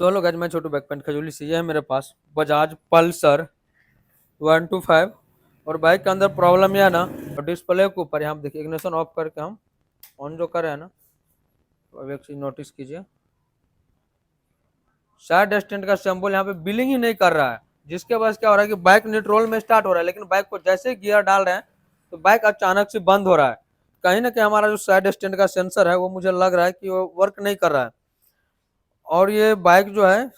तो hello guys, मैं छोटू back paint खजूली से। ये है मेरे पास बजाज पल्सर 125 और बाइक के अंदर प्रॉब्लम यह है ना, और डिस्प्ले के ऊपर यहाँ पे देखिए इग्निशन ऑफ करके हम ऑन जो करें ना, तो अब एक चीज नोटिस कीजिए, साइड स्टैंड का सिंबल यहाँ पे बिलिंग ही नहीं कर रहा है। जिसके वजह से क्या हो रहा है कि बाइक न्यूट्रल में स्टार्ट हो रहा है, लेकिन बाइक को जैसे गियर डाल रहे हैं तो बाइक अचानक से बंद हो रहा है। कहीं ना कहीं हमारा जो साइड स्टैंड का सेंसर है वो मुझे लग रहा है कि वो वर्क नहीं कर रहा है। और ये बाइक जो है,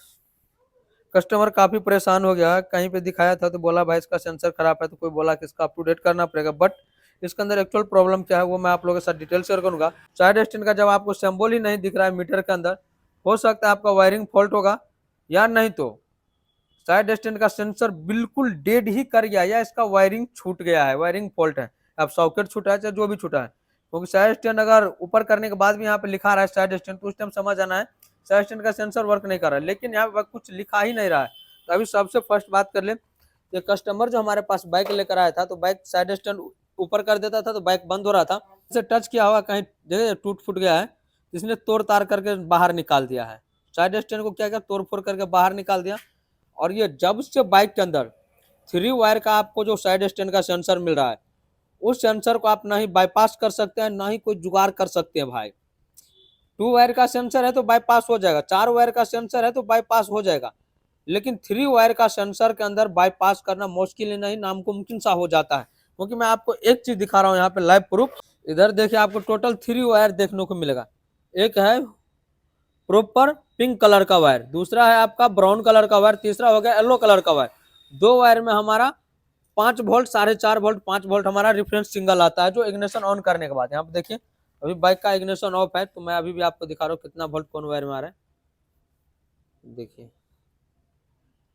कस्टमर काफी परेशान हो गया। कहीं पे दिखाया था तो बोला भाई इसका सेंसर खराब है, तो कोई बोला कि इसका अप टू डेट करना पड़ेगा। बट इसके अंदर एक्चुअल प्रॉब्लम क्या है वो मैं आप लोगों के साथ डिटेल शेयर करूंगा। साइड स्टैंड का जब आपको सिंबल ही नहीं दिख रहा है मीटर के अंदर, हो सकता है आपका वायरिंग फॉल्ट होगा, या नहीं तो साइड स्टैंड का सेंसर बिल्कुल डेड ही कर गया, या इसका वायरिंग छूट गया है, वायरिंग फॉल्ट है। अब सॉकेट छूटा है चाहे जो भी छूटा है, क्योंकि साइड स्टैंड अगर ऊपर करने के बाद भी यहाँ पे लिखा रहा है साइड स्टैंड, तो उस टाइम समझ आना है साइड स्टैंड का सेंसर वर्क नहीं कर रहा है। लेकिन यहाँ पे कुछ लिखा ही नहीं रहा है। तो अभी सबसे फर्स्ट बात कर ले, ये कस्टमर जो हमारे पास बाइक लेकर आया था, तो बाइक साइड स्टैंड ऊपर कर देता था तो बाइक बंद हो रहा था। इसे टच किया होगा, कहीं जगह टूट फूट गया है, इसने तोड़ तार करके बाहर निकाल दिया है। साइड स्टैंड को क्या क्या तोड़ फोड़ करके बाहर निकाल दिया। और ये जब से बाइक के अंदर 3 वायर का आपको जो साइड स्टैंड का सेंसर मिल रहा है, उस सेंसर को आप ना ही बाईपास कर सकते हैं ना ही कोई जुगाड़ कर सकते हैं भाई। 2 वायर का सेंसर है तो बाईपास हो जाएगा, 4 वायर का सेंसर है तो बाईपास हो जाएगा, लेकिन 3 वायर का सेंसर के अंदर बाईपास करना मुश्किल ही नहीं नामुमकिन सा हो जाता है। क्योंकि मैं आपको एक चीज दिखा रहा हूँ यहाँ पे लाइव प्रूफ। इधर देखिए आपको टोटल 3 वायर देखने को मिलेगा। एक है प्रॉपर पिंक कलर का वायर, दूसरा है आपका ब्राउन कलर का वायर, तीसरा हो गया येलो कलर का वायर। 2 वायर में हमारा 5 वोल्ट, 4.5 वोल्ट, 5 वोल्ट हमारा रेफरेंस सिंगल आता है, जो इग्निशन ऑन करने के बाद। यहाँ पे देखिए अभी बाइक का इग्निशन ऑफ है, तो मैं अभी भी आपको दिखा रहा हूँ कितना वोल्ट कौन वायर में आ रहा है। देखिए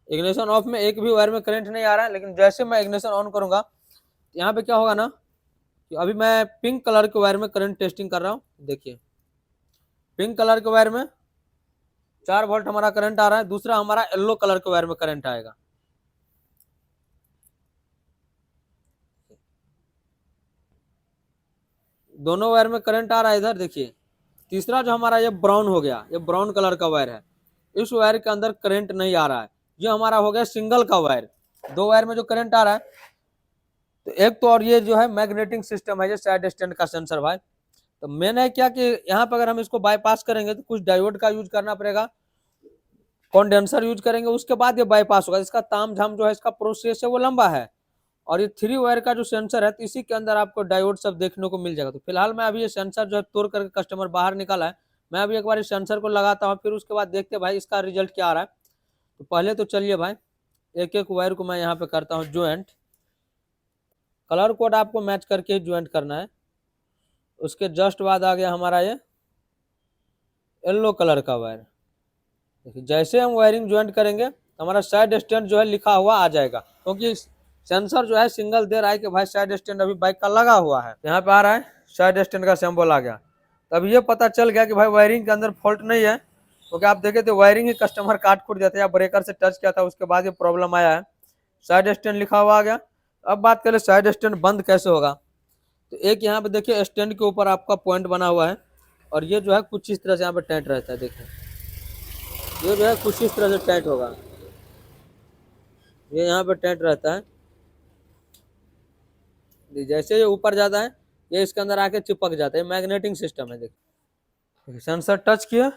इग्निशन ऑफ में एक भी वायर में करंट नहीं आ रहा है, लेकिन जैसे मैं इग्निशन ऑन करूंगा यहाँ पे क्या होगा ना, कि अभी मैं पिंक कलर के वायर में करंट टेस्टिंग कर रहा हूँ। देखिए पिंक कलर के वायर में 4 वोल्ट हमारा करंट आ रहा है, दूसरा हमारा येलो कलर के वायर में करंट आएगा। दोनों वायर में करंट आ रहा है इधर देखिए। तीसरा जो हमारा ये ब्राउन हो गया, ये ब्राउन कलर का वायर है, इस वायर के अंदर करंट नहीं आ रहा है। ये हमारा हो गया सिंगल का वायर। 2 वायर में जो करंट आ रहा है, तो एक तो और ये जो है मैग्नेटिक सिस्टम है, ये साइड स्टैंड का सेंसर भाई। तो मैंने क्या कि यहाँ पर अगर हम इसको बाईपास करेंगे तो कुछ डायोड का यूज करना पड़ेगा, कंडेंसर यूज करेंगे, उसके बाद ये बाईपास होगा। इसका ताम झाम जो है, इसका प्रोसेस है वो लंबा है। और ये 3 वायर का जो सेंसर है, तो इसी के अंदर आपको डायोड सब देखने को मिल जाएगा। तो फिलहाल मैं अभी ये सेंसर जो है तोड़ करके कस्टमर बाहर निकाला है, मैं अभी एक बार इस सेंसर को लगाता हूँ, फिर उसके बाद देखते हैं भाई इसका रिजल्ट क्या आ रहा है। तो पहले तो चलिए भाई एक एक वायर को मैं यहाँ पे करता हूँ ज्वाइंट। कलर कोड आपको मैच करके ज्वाइंट करना है। उसके जस्ट बाद आ गया हमारा ये येलो कलर का वायर। देखिए जैसे हम वायरिंग ज्वाइंट करेंगे तो हमारा साइड स्टैंड जो है लिखा हुआ आ जाएगा, क्योंकि सेंसर जो है सिंगल दे रहा है कि भाई साइड स्टैंड अभी बाइक का लगा हुआ है। यहाँ पे आ रहा है साइड स्टैंड का सिंबल आ गया। तब ये पता चल गया कि भाई वायरिंग के अंदर फॉल्ट नहीं है, क्योंकि आप देखे तो वायरिंग ही कस्टमर काट कूट देते हैं, या ब्रेकर से टच किया था उसके बाद ये प्रॉब्लम आया है। साइड स्टैंड लिखा हुआ आ गया। अब बात करें साइड स्टैंड बंद कैसे होगा, तो एक यहाँ पे देखिए स्टैंड के ऊपर आपका पॉइंट बना हुआ है, और ये जो है कुछ इस तरह से यहाँ पे टाइट रहता है। देखिए ये जो है कुछ इस तरह से टाइट होगा, ये यहाँ पे टाइट रहता है। जैसे ये ऊपर जाता है ये इसके अंदर आके चिपक जाता है, मैग्नेटिक सिस्टम है। देखिए सेंसर टच किया,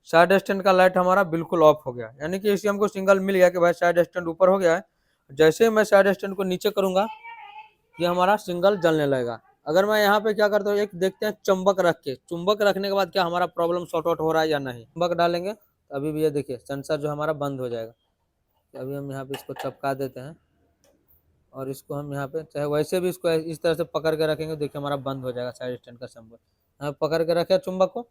साइड स्टैंड का लाइट हमारा बिल्कुल ऑफ हो गया, यानी कि इसी हमको सिंगल मिल गया कि भाई साइड स्टैंड ऊपर हो गया है। जैसे ही मैं साइड स्टैंड को नीचे करूंगा ये हमारा सिंगल जलने लगेगा। अगर मैं यहाँ पे क्या करता हूँ, एक देखते हैं चुंबक रख के, चुंबक रखने के बाद क्या हमारा प्रॉब्लम सॉर्ट आउट हो रहा है या नहीं। चुंबक डालेंगे तो अभी भी ये देखिए सेंसर जो हमारा बंद हो जाएगा। अभी हम यहाँ पे इसको चपका देते हैं, और इसको हम यहाँ पे चाहे वैसे भी इसको इस तरह से पकड़ के रखेंगे, देखिए हमारा बंद हो जाएगा साइड स्टैंड का सिंबल। यहाँ पकड़ के रखे चुंबक को,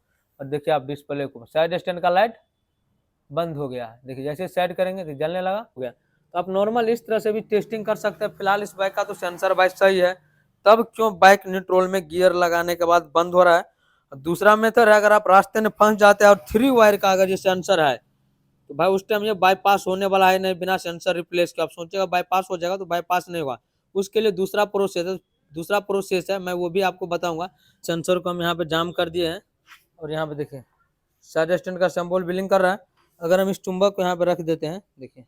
और देखिए आप डिस्प्ले को, साइड स्टैंड का लाइट बंद हो गया है। देखिए जैसे साइड करेंगे तो जलने लगा, हो गया। तो आप नॉर्मल इस तरह से भी टेस्टिंग कर सकते हैं। फिलहाल इस बाइक का तो सेंसर बाइक सही है, तब क्यों बाइक न्यूट्रल में गियर लगाने के बाद बंद हो रहा है। दूसरा मेथड है, अगर आप रास्ते में फंस जाते हैं और 3 वायर का अगर ये सेंसर है, तो भाई उस टाइम ये बाईपास होने वाला है नहीं, बिना सेंसर रिप्लेस के। आप सोचेगा बाईपास हो जाएगा, तो बाईपास नहीं होगा। उसके लिए दूसरा प्रोसेस है, मैं वो भी आपको बताऊंगा। सेंसर को हम यहाँ पे जाम कर दिए हैं, और यहाँ पे देखिए साइड स्टैंड का सिंबल बिलिंग कर रहा है। अगर हम इस चुंबक को यहाँ पे रख देते हैं, देखिए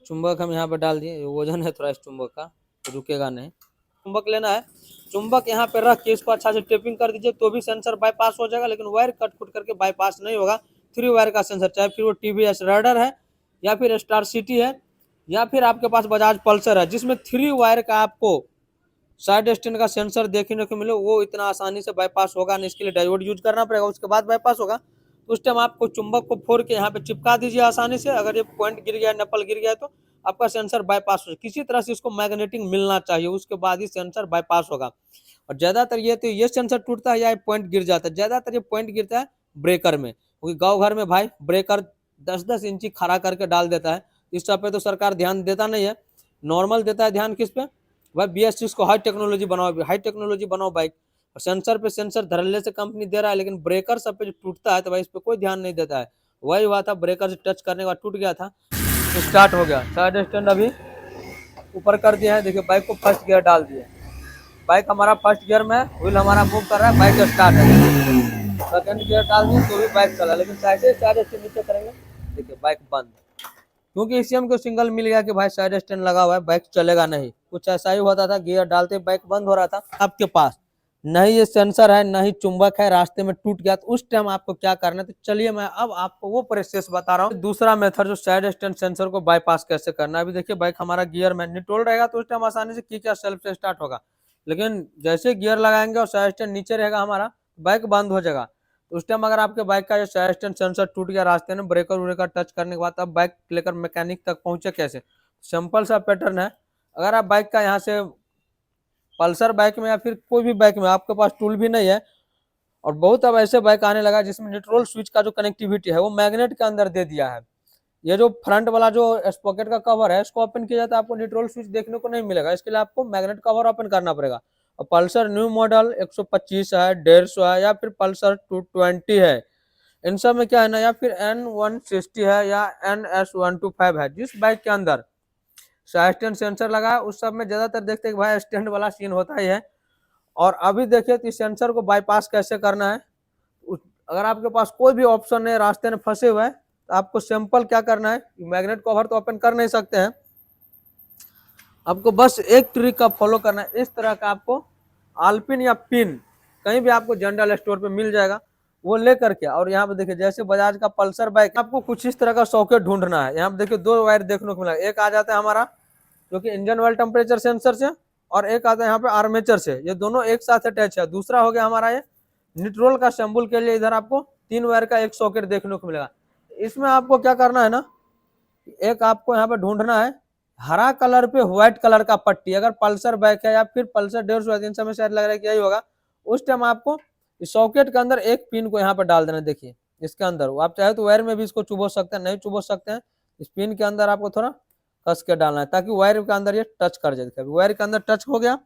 चुंबक हम यहाँ पे डाल दिए, वजन है थोड़ा इस चुंबक का, तो रुकेगा नहीं। चुंबक लेना है, चुंबक यहाँ पे रख के इसको अच्छा से टेपिंग कर दीजिए तो भी सेंसर बाईपास हो जाएगा, लेकिन वायर कट कुट करके बाईपास नहीं होगा। 3 वायर का सेंसर, चाहे फिर वो टीवीएस राइडर है या फिर स्टार सिटी है या फिर आपके पास बजाज पल्सर है, जिसमें 3 वायर का आपको साइड स्टैंड का सेंसर देखने को मिले, वो इतना आसानी से बाईपास होगा नहीं। इसके लिए डायोड यूज करना पड़ेगा, उसके बाद बाईपास होगा। तो उस टाइम आपको चुंबक को फोड़ के यहाँ पे चिपका दीजिए आसानी से। अगर ये पॉइंट गिर गया, नपल गिर गया, तो आपका सेंसर बाईपास हो, किसी तरह से इसको मैग्नेटिक मिलना चाहिए, उसके बाद ही सेंसर बाईपास होगा। और ज्यादातर ये सेंसर टूटता है या पॉइंट गिर जाता है, ज्यादातर ये पॉइंट गिरता है ब्रेकर में, क्योंकि गाँव घर में भाई ब्रेकर 10-10 इंची खड़ा करके डाल देता है। इस सब पे तो सरकार ध्यान देता नहीं है, नॉर्मल देता है ध्यान किस पे भाई, BS6 को हाई टेक्नोलॉजी बनाओ, हाई टेक्नोलॉजी बनाओ बाइक। और सेंसर पे सेंसर धरल्ले से कंपनी दे रहा है, लेकिन ब्रेकर सब पे जो टूटता है तो भाई इस पे कोई ध्यान नहीं देता है। वही हुआ था, ब्रेकर से टच करने के बाद टूट गया था, तो स्टार्ट हो गया। साइड स्टैंड अभी ऊपर कर दिया है, देखिए बाइक को फर्स्ट गियर डाल दिए, बाइक हमारा फर्स्ट गियर में, व्हील हमारा मूव कर रहा है, बाइक स्टार्ट है। सेकंड गियर डाल दिए तो भी बाइक चला, लेकिन साइड स्टैंड नीचे करेंगे, देखिए बाइक बंद, क्योंकि इसी हमको सिग्नल मिल गया कि भाई साइड स्टैंड लगा हुआ है, बाइक चलेगा नहीं। कुछ ऐसा ही होता था, गियर डालते बाइक बंद हो रहा था। आपके पास नहीं ये सेंसर है, नहीं चुंबक है, रास्ते में टूट गया, तो उस टाइम आपको क्या करना है, तो चलिए मैं अब आपको वो प्रोसेस बता रहा हूँ। दूसरा मेथड जो साइड स्टैंड सेंसर को बाईपास कैसे करना है। अभी देखिए बाइक हमारा गियर में न्यूट्रल रहेगा तो उस टाइम आसानी से किक या सेल्फ से स्टार्ट होगा, लेकिन जैसे गियर लगाएंगे और साइड स्टैंड नीचे रहेगा हमारा, बाइक बंद हो जाएगा। उस टाइम अगर आपके बाइक का जो साइड स्टैंड सेंसर टूट गया रास्ते में, ब्रेकर व्रेकर टच करने के बाद, अब बाइक लेकर मैकेनिक तक पहुंचे कैसे। सिंपल सा पैटर्न है, अगर आप बाइक का यहाँ से पल्सर बाइक में या फिर कोई भी बाइक में आपके पास टूल भी नहीं है, और बहुत अब ऐसे बाइक आने लगा जिसमें न्यूट्रल स्विच का जो कनेक्टिविटी है वो मैग्नेट के अंदर दे दिया है। ये जो फ्रंट वाला जो स्पॉकेट का कवर है, इसको ओपन किया जाता है, आपको न्यूट्रल स्विच देखने को नहीं मिलेगा, इसके लिए आपको मैग्नेट कवर ओपन करना पड़ेगा। और पल्सर न्यू मॉडल 125 है, 150 है, या फिर पल्सर 220 है, इन सब में क्या है ना, या फिर N160 है या NS125 है, जिस बाइक के अंदर साइड स्टैंड सेंसर लगा है उस सब में ज्यादातर देखते हैं कि भाई स्टैंड वाला सीन होता ही है। और अभी देखिए तो इस सेंसर को बाईपास कैसे करना है। अगर आपके पास कोई भी ऑप्शन नहीं, रास्ते में फंसे हुए हैं, तो आपको सिंपल क्या करना है, मैग्नेट कवर तो ओपन कर नहीं सकते हैं, आपको बस एक ट्रिक का फॉलो करना है। इस तरह का आपको आलपिन या पिन कहीं भी आपको जनरल स्टोर पे मिल जाएगा, वो लेकर के, और यहाँ पे देखिए जैसे बजाज का पल्सर बाइक, आपको कुछ इस तरह का सॉकेट ढूंढना है। यहाँ पे देखिए 2 वायर देखने को मिला, एक आ जाता है हमारा जो कि इंजन ऑयल टेम्परेचर सेंसर से, और एक आता है यहाँ पे आर्मेचर से, ये दोनों एक साथ अटैच है। दूसरा हो गया हमारा ये न्यूट्रल का सिंबल के लिए, इधर आपको 3 वायर का एक सॉकेट देखने को मिलेगा। इसमें आपको क्या करना है ना, एक आपको यहाँ पे ढूंढना है हरा कलर पे व्हाइट कलर का पट्टी। अगर पल्सर बाइक है या फिर पल्सर 150 इन समय शायद लग रहा है कि यही होगा, उस टाइम आपको इस सॉकेट के अंदर एक पिन को यहाँ पे डाल देना। देखिए इसके अंदर आप चाहे तो वायर में भी इसको चुबो सकते हैं, नहीं चुबो सकते हैं, इस पिन के अंदर आपको थोड़ा कस के डालना है ताकि वायर के अंदर ये टच कर जाए। वायर के अंदर टच हो गया।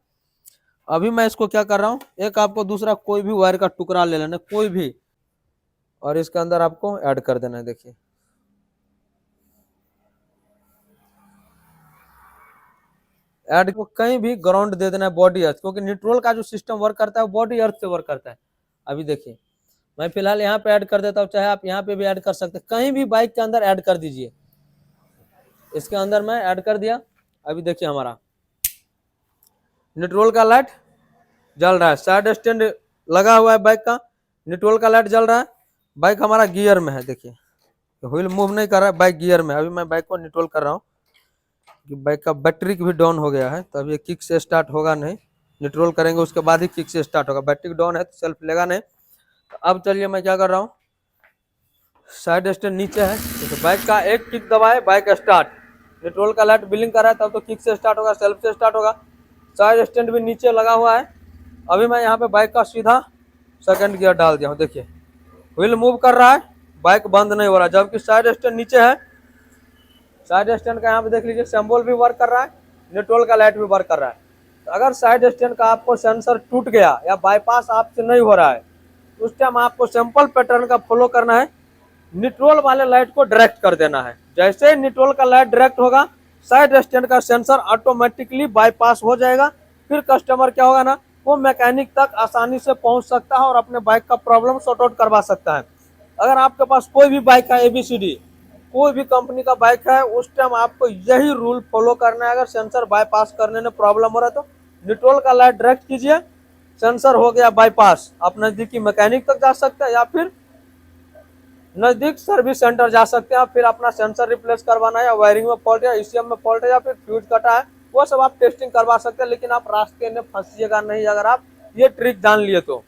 अभी मैं इसको क्या कर रहा हूँ, एक आपको दूसरा कोई भी वायर का टुकड़ा ले लेना, कोई भी, और इसके अंदर आपको ऐड कर देना है। देखिए ऐड को कहीं भी ग्राउंड दे देना है, बॉडी अर्थ, क्योंकि न्यूट्रल का जो सिस्टम वर्क करता है वो बॉडी अर्थ से वर्क करता है। अभी देखिए मैं फिलहाल यहाँ पे ऐड कर देता हूँ, चाहे आप यहाँ पे भी ऐड कर सकते हैं, कहीं भी बाइक के अंदर ऐड कर दीजिए। इसके अंदर मैं ऐड कर दिया। अभी देखिए हमारा न्यूट्रल का लाइट जल रहा है, साइड स्टैंड लगा हुआ है बाइक का, न्यूट्रल का लाइट जल रहा है, बाइक हमारा गियर में है। देखिए व्हील मूव नहीं कर रहा है, बाइक गियर में। अभी मैं बाइक को न्यूट्रल कर रहा हूँ कि बाइक का बैटरी भी डाउन हो गया है, तो अब ये किक से स्टार्ट होगा नहीं, न्यूट्रल करेंगे उसके बाद ही किक से स्टार्ट होगा। बैटरी डाउन है तो सेल्फ लेगा नहीं। तो अब चलिए मैं क्या कर रहा हूँ, साइड स्टैंड नीचे है, तो बाइक का एक किक दबाए, बाइक स्टार्ट, न्यूट्रल का लाइट बिलिंग कर रहा है, तब तो किक से स्टार्ट होगा, सेल्फ से स्टार्ट होगा। साइड स्टैंड भी नीचे लगा हुआ है। अभी मैं यहाँ पे बाइक का सीधा सेकंड गियर डाल दिया हूँ। देखिए व्हील मूव कर रहा है, बाइक बंद नहीं हो रहा, जबकि साइड स्टैंड नीचे है। साइड स्टैंड का यहाँ पे देख लीजिए सिंबल भी वर्क कर रहा है, न्यूट्रल का लाइट भी वर्क कर रहा है। तो अगर साइड स्टैंड का आपको सेंसर टूट गया या बाईपास आपसे नहीं हो रहा है, उस टाइम आपको सिंपल पैटर्न का फॉलो करना है, न्यूट्रल वाले लाइट को डायरेक्ट कर देना है। जैसे ही न्यूट्रल का लाइट डायरेक्ट होगा, साइड स्टैंड का सेंसर ऑटोमेटिकली बाईपास हो जाएगा। फिर कस्टमर क्या होगा ना, वो मैकेनिक तक आसानी से पहुंच सकता है और अपने बाइक का प्रॉब्लम सॉर्ट आउट करवा सकता है। अगर आपके पास कोई भी बाइक है ABCD, कोई भी कंपनी का बाइक है उस टाइम आपको यही रूल फॉलो करना है। अगर सेंसर बाईपास करने में प्रॉब्लम हो रहा है तो न्यूट्रल का लाइट डायरेक्ट कीजिए, सेंसर हो गया बाईपास, आप नजदीकी मैकेनिक तक जा सकते हैं या फिर नजदीक सर्विस सेंटर जा सकते हैं। फिर अपना सेंसर रिप्लेस करवाना है, या वायरिंग में फॉल्ट है, ईसीएम में फॉल्ट है, या फिर फ्यूज कटा है, वो सब आप टेस्टिंग करवा सकते हैं। लेकिन आप रास्ते में फंसिएगा नहीं अगर आप ये ट्रिक जान लिए तो।